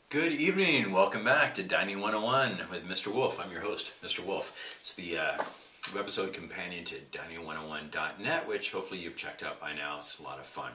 Good evening. Welcome back to Dining 101 with Mr. Wolfe. I'm your host, Mr. Wolfe. It's the webisode companion to dining101.net, which hopefully you've checked out by now. It's a lot of fun.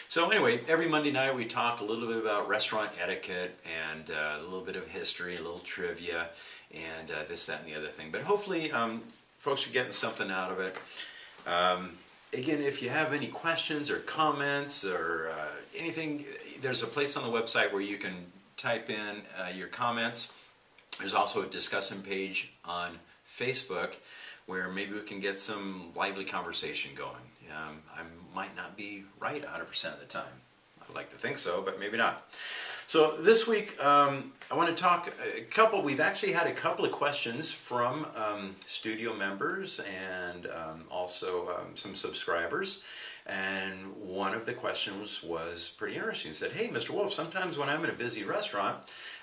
So anyway, every Monday night we talk a little bit about restaurant etiquette and a little bit of history, a little trivia, and this, that, and the other thing. But hopefully folks are getting something out of it. Again, if you have any questions or comments or anything, there's a place on the website where you can type in your comments. There's also a discussion page on Facebook where maybe we can get some lively conversation going. I might not be right 100% of the time. I'd like to think so, but maybe not. So this week I want to talk we've actually had a couple of questions from studio members and also some subscribers. And one of the questions was pretty interesting. It said, "Hey, Mr. Wolfe, sometimes when I'm in a busy restaurant,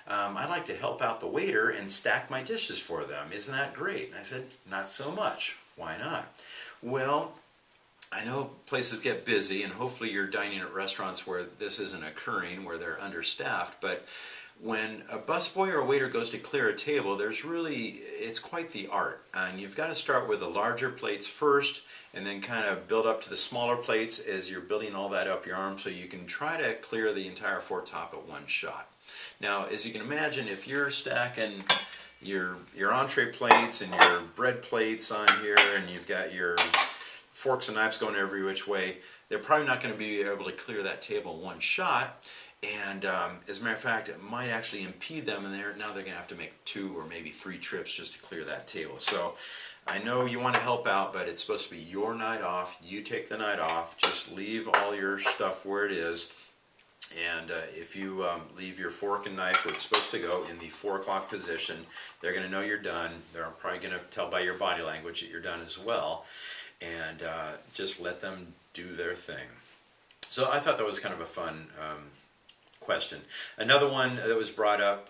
I like to help out the waiter and stack my dishes for them. Isn't that great?" And I said, "Not so much. Why not?" Well, I know places get busy, and hopefully you're dining at restaurants where this isn't occurring, where they're understaffed, but when a busboy or a waiter goes to clear a table, it's quite the art. And you've got to start with the larger plates first, and then kind of build up to the smaller plates as you're building all that up your arm so you can try to clear the entire foretop at one shot. Now, as you can imagine, if you're stacking your entree plates and your bread plates on here, and you've got your forks and knives going every which way, they're probably not going to be able to clear that table in one shot. And as a matter of fact, it might actually impede them, and now they're going to have to make 2 or maybe 3 trips just to clear that table. So I know you want to help out, but it's supposed to be your night off. You take the night off. Just leave all your stuff where it is. And if you leave your fork and knife where it's supposed to go in the 4 o'clock position, they're going to know you're done. They're probably going to tell by your body language that you're done as well. And just let them do their thing. So I thought that was kind of a fun question. Another one that was brought up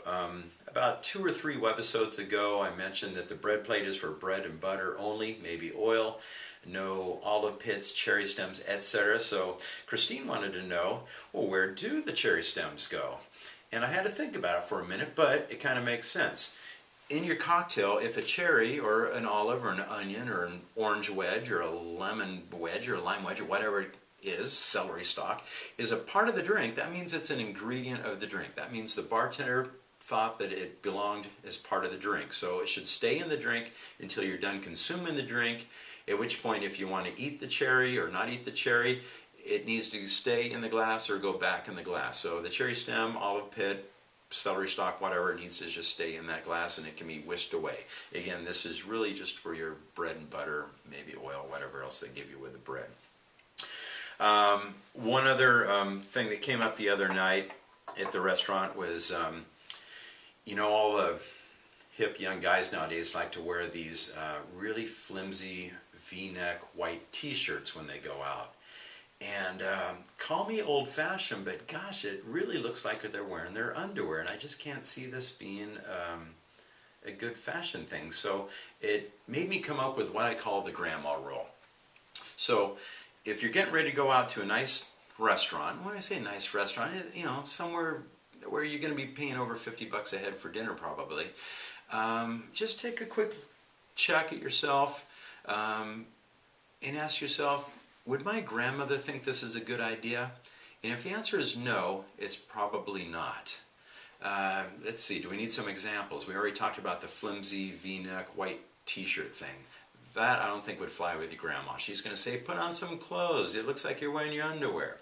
about 2 or 3 webisodes ago, I mentioned that the bread plate is for bread and butter only, maybe oil, no olive pits, cherry stems, etc. So Christine wanted to know, well, where do the cherry stems go? And I had to think about it for a minute, but it kind of makes sense. In your cocktail, if a cherry or an olive or an onion or an orange wedge or a lemon wedge or a lime wedge or whatever it is, celery stalk, is a part of the drink, that means it's an ingredient of the drink. That means the bartender thought that it belonged as part of the drink. So it should stay in the drink until you're done consuming the drink, at which point if you want to eat the cherry or not eat the cherry, it needs to stay in the glass or go back in the glass. So the cherry stem, olive pit, celery stalk, whatever, it needs to just stay in that glass and it can be whisked away. Again, this is really just for your bread and butter, maybe oil, whatever else they give you with the bread. One other thing that came up the other night at the restaurant was, all the hip young guys nowadays like to wear these really flimsy V-neck white t-shirts when they go out. And call me old-fashioned, but gosh, it really looks like they're wearing their underwear, and I just can't see this being a good fashion thing. So it made me come up with what I call the grandma rule. So if you're getting ready to go out to a nice restaurant, when I say nice restaurant, somewhere where you're going to be paying over $50 a head for dinner probably, just take a quick check at yourself and ask yourself, would my grandmother think this is a good idea? And if the answer is no, it's probably not. Let's see, do we need some examples? We already talked about the flimsy V-neck white t-shirt thing. That I don't think would fly with your grandma. She's going to say, put on some clothes. It looks like you're wearing your underwear.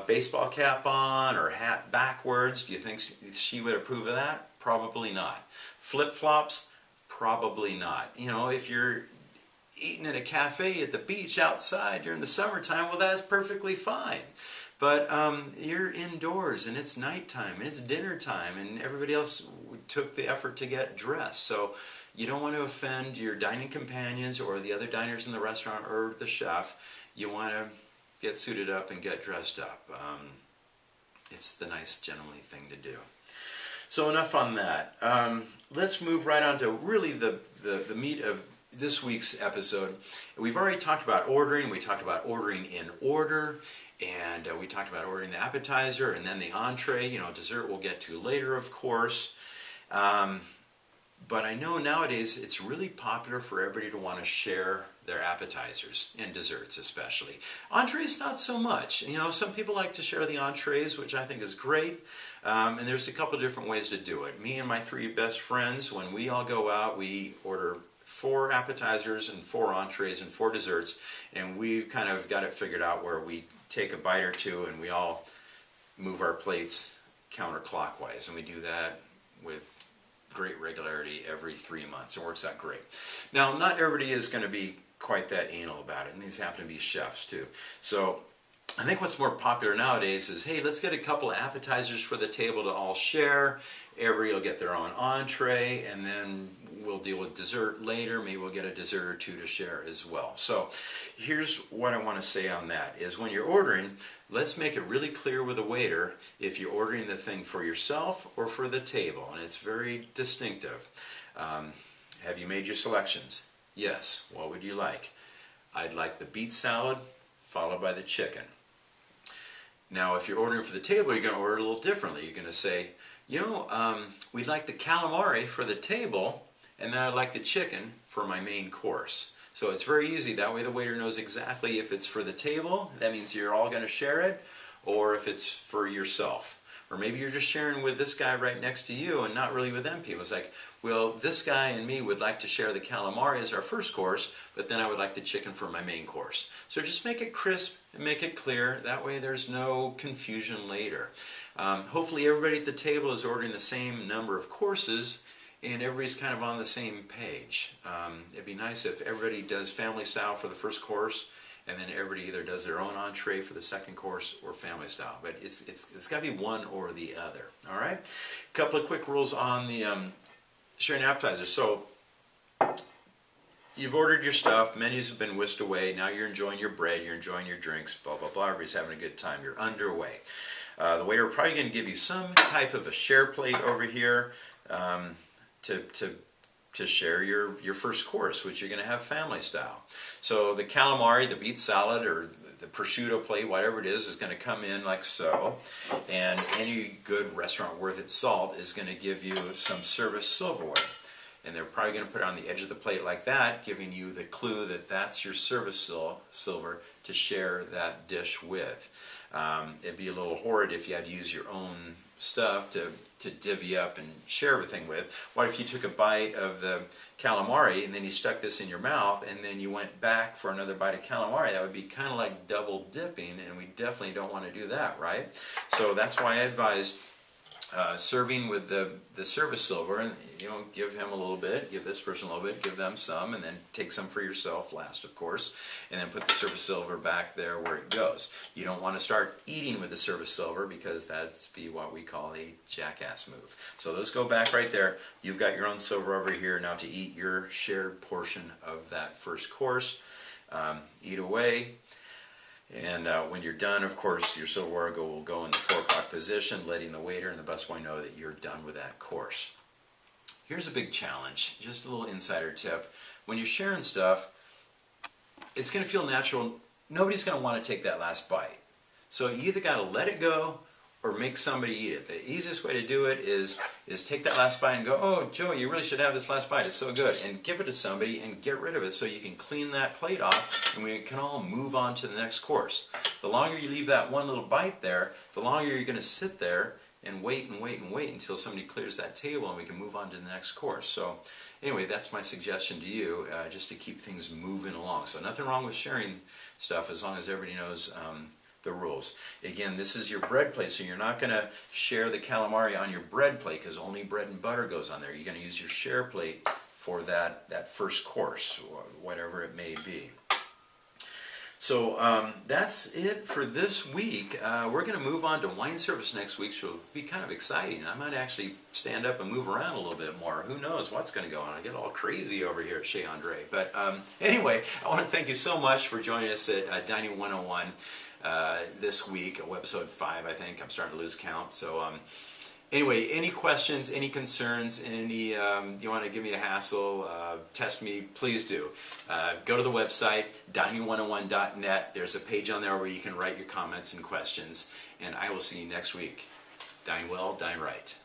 Baseball cap on or hat backwards. Do you think she would approve of that? Probably not. Flip-flops? Probably not. If you're eating at a cafe at the beach outside during the summertime, well, that's perfectly fine. But you're indoors and it's nighttime and it's dinner time and everybody else took the effort to get dressed. So you don't want to offend your dining companions or the other diners in the restaurant or the chef. You want to get suited up and get dressed up. It's the nice, gentlemanly thing to do. So enough on that. Let's move right on to really the meat of this week's episode. We've already talked about ordering. We talked about ordering in order. And we talked about ordering the appetizer and then the entree. Dessert we'll get to later, of course. But I know nowadays it's really popular for everybody to want to share their appetizers and desserts especially. Entrees not so much. Some people like to share the entrees, which I think is great. And there's a couple different ways to do it. Me and my 3 best friends, when we all go out, we order 4 appetizers and 4 entrees and 4 desserts, and we've kind of got it figured out where we take a bite or two and we all move our plates counterclockwise, and we do that with great regularity every 3 months. It works out great. Now, not everybody is going to be quite that anal about it, and these happen to be chefs too. So I think what's more popular nowadays is, hey, let's get a couple of appetizers for the table to all share. Everybody will get their own entree, and then we'll deal with dessert later. Maybe we'll get a dessert or 2 to share as well. So here's what I want to say on that, is when you're ordering, let's make it really clear with the waiter if you're ordering the thing for yourself or for the table, and it's very distinctive. Have you made your selections? Yes. What would you like? I'd like the beet salad followed by the chicken. Now, if you're ordering for the table, you're going to order a little differently. You're going to say, we'd like the calamari for the table, and then I'd like the chicken for my main course. So it's very easy. That way the waiter knows exactly if it's for the table, that means you're all going to share it, or if it's for yourself. Or maybe you're just sharing with this guy right next to you and not really with them people. It's like, well, this guy and me would like to share the calamari as our first course, but then I would like the chicken for my main course. So just make it crisp and make it clear. That way there's no confusion later. Hopefully everybody at the table is ordering the same number of courses and everybody's kind of on the same page. It'd be nice if everybody does family style for the first course, and then everybody either does their own entree for the second course or family style. But it's got to be one or the other. All right. A couple of quick rules on the sharing appetizers. So you've ordered your stuff. Menus have been whisked away. Now you're enjoying your bread. You're enjoying your drinks. Blah blah blah. Everybody's having a good time. You're underway. The waiter is probably going to give you some type of a share plate over here to share your first course, which you're going to have family style. So the calamari, the beet salad, or the prosciutto plate, whatever it is going to come in like so. And any good restaurant worth its salt is going to give you some service silverware. And they're probably going to put it on the edge of the plate like that, giving you the clue that that's your service silver to share that dish with. It'd be a little horrid if you had to use your own stuff to divvy up and share everything with. What if you took a bite of the calamari and then you stuck this in your mouth and then you went back for another bite of calamari? That would be kind of like double dipping, and we definitely don't want to do that, right? So that's why I advise serving with the service silver, and give him a little bit, give this person a little bit, give them some, and then take some for yourself last, of course, and then put the service silver back there where it goes. You don't want to start eating with the service silver, because that'd be what we call a jackass move. So those go back right there. You've got your own silver over here now to eat your shared portion of that first course. Eat away. And when you're done, of course, your silverware will go in the 4 o'clock position, letting the waiter and the busboy know that you're done with that course. Here's a big challenge, just a little insider tip. When you're sharing stuff, it's going to feel natural. Nobody's going to want to take that last bite. So you either got to let it go or make somebody eat it. The easiest way to do it is take that last bite and go, oh, Joey, you really should have this last bite. It's so good. And give it to somebody and get rid of it so you can clean that plate off and we can all move on to the next course. The longer you leave that one little bite there, the longer you're going to sit there and wait and wait and wait until somebody clears that table and we can move on to the next course. So anyway, that's my suggestion to you, just to keep things moving along. So nothing wrong with sharing stuff as long as everybody knows the rules. Again, this is your bread plate, so you're not going to share the calamari on your bread plate because only bread and butter goes on there. You're going to use your share plate for that first course, or whatever it may be. So that's it for this week. We're going to move on to wine service next week, so it'll be kind of exciting. I might actually stand up and move around a little bit more. Who knows what's going to go on? I get all crazy over here at Chez Andre. But anyway, I want to thank you so much for joining us at Dining 101 this week, Webisode 5, I think. I'm starting to lose count. So Anyway, any questions, any concerns, any you want to give me a hassle, test me, please do. Go to the website, dining101.net. There's a page on there where you can write your comments and questions, and I will see you next week. Dine well, dine right.